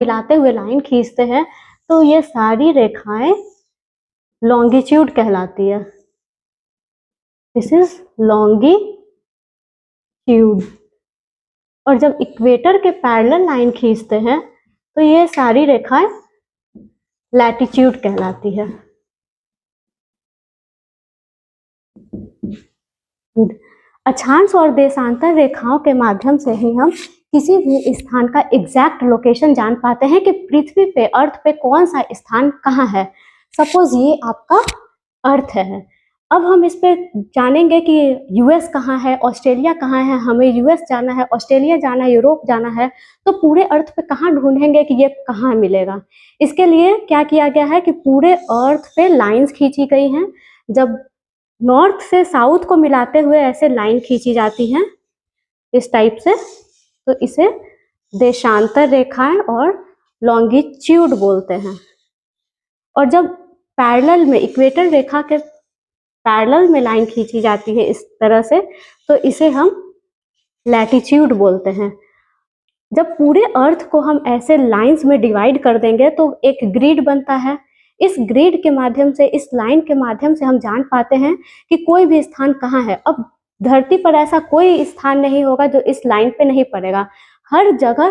मिलाते हुए लाइन खींचते हैं तो ये सारी रेखाएं लॉन्गिट्यूड कहलाती है। This is longitude. और जब इक्वेटर के पैरेलल लाइन खींचते हैं तो ये सारी रेखाएं लैटिट्यूड कहलाती है। अक्षांश और देशांतर रेखाओं के माध्यम से ही हम किसी भी स्थान का एग्जैक्ट लोकेशन जान पाते हैं कि पृथ्वी पे, अर्थ पे कौन सा स्थान कहाँ है। सपोज ये आपका अर्थ है। अब हम इस पे जानेंगे कि यूएस कहाँ है, ऑस्ट्रेलिया कहाँ है। हमें यूएस जाना है, ऑस्ट्रेलिया जाना है, यूरोप जाना है, तो पूरे अर्थ पे कहाँ ढूंढेंगे कि ये कहाँ मिलेगा। इसके लिए क्या किया गया है कि पूरे अर्थ पे लाइंस खींची गई हैं। जब नॉर्थ से साउथ को मिलाते हुए ऐसे लाइन खींची जाती हैं इस टाइप से, तो इसे देशांतर रेखाएं और लॉन्गिट्यूड बोलते हैं। और जब पैरेलल में, इक्वेटर रेखा के पैरेलल में लाइन खींची जाती है इस तरह से, तो इसे हम लैटिट्यूड बोलते हैं। जब पूरे अर्थ को हम ऐसे लाइंस में डिवाइड कर देंगे तो एक ग्रिड बनता है। इस ग्रिड के माध्यम से, इस लाइन के माध्यम से हम जान पाते हैं कि कोई भी स्थान कहाँ है। अब धरती पर ऐसा कोई स्थान नहीं होगा जो इस लाइन पे नहीं पड़ेगा। हर जगह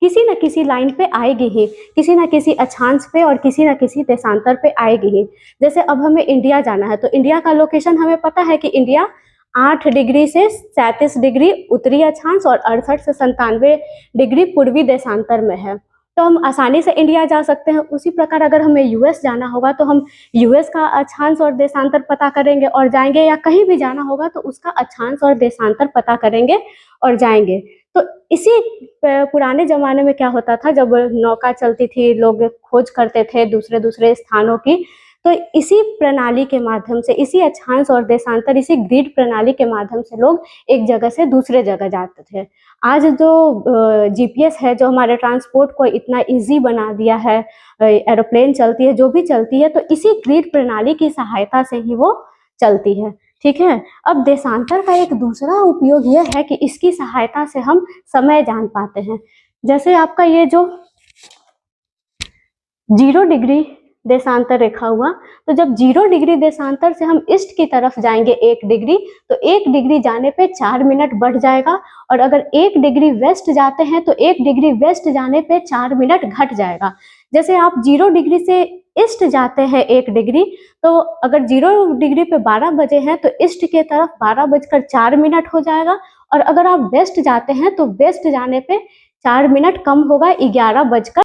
किसी न किसी लाइन पे आएगी ही, किसी न किसी अक्षांश पे और किसी न किसी देशांतर पे आएगी ही। जैसे अब हमें इंडिया जाना है तो इंडिया का लोकेशन हमें पता है कि इंडिया 8 डिग्री से 37 डिग्री उत्तरी अक्षांश और 68 से 97 डिग्री पूर्वी देशांतर में है, तो हम आसानी से इंडिया जा सकते हैं। उसी प्रकार अगर हमें यूएस जाना होगा तो हम यूएस का अक्षांश और देशांतर पता करेंगे और जाएंगे, या कहीं भी जाना होगा तो उसका अक्षांश और देशांतर पता करेंगे और जाएंगे। तो इसी पुराने जमाने में क्या होता था, जब नौका चलती थी, लोग खोज करते थे दूसरे दूसरे स्थानों की, तो इसी प्रणाली के माध्यम से, इसी अक्षांश और देशांतर, इसी ग्रिड प्रणाली के माध्यम से लोग एक जगह से दूसरे जगह जाते थे। आज जो जीपीएस है, जो हमारे ट्रांसपोर्ट को इतना इजी बना दिया है, एरोप्लेन चलती है, जो भी चलती है, तो इसी ग्रिड प्रणाली की सहायता से ही वो चलती है। ठीक है। अब देशांतर का एक दूसरा उपयोग यह है कि इसकी सहायता से हम समय जान पाते हैं। जैसे आपका ये जो 0 डिग्री देशांतर रेखा हुआ, तो जब 0 डिग्री देशांतर से हम ईस्ट की तरफ जाएंगे 1 डिग्री, तो 1 डिग्री जाने पे 4 मिनट बढ़ जाएगा। और अगर 1 डिग्री वेस्ट जाते हैं तो 1 डिग्री वेस्ट जाने पे 4 मिनट घट जाएगा। जैसे आप 0 डिग्री से ईस्ट जाते हैं 1 डिग्री, तो अगर 0 डिग्री पे 12 बजे हैं तो ईस्ट के तरफ 12:04 हो जाएगा। और अगर आप वेस्ट जाते हैं तो वेस्ट जाने पे 4 मिनट कम होगा, 11 बजकर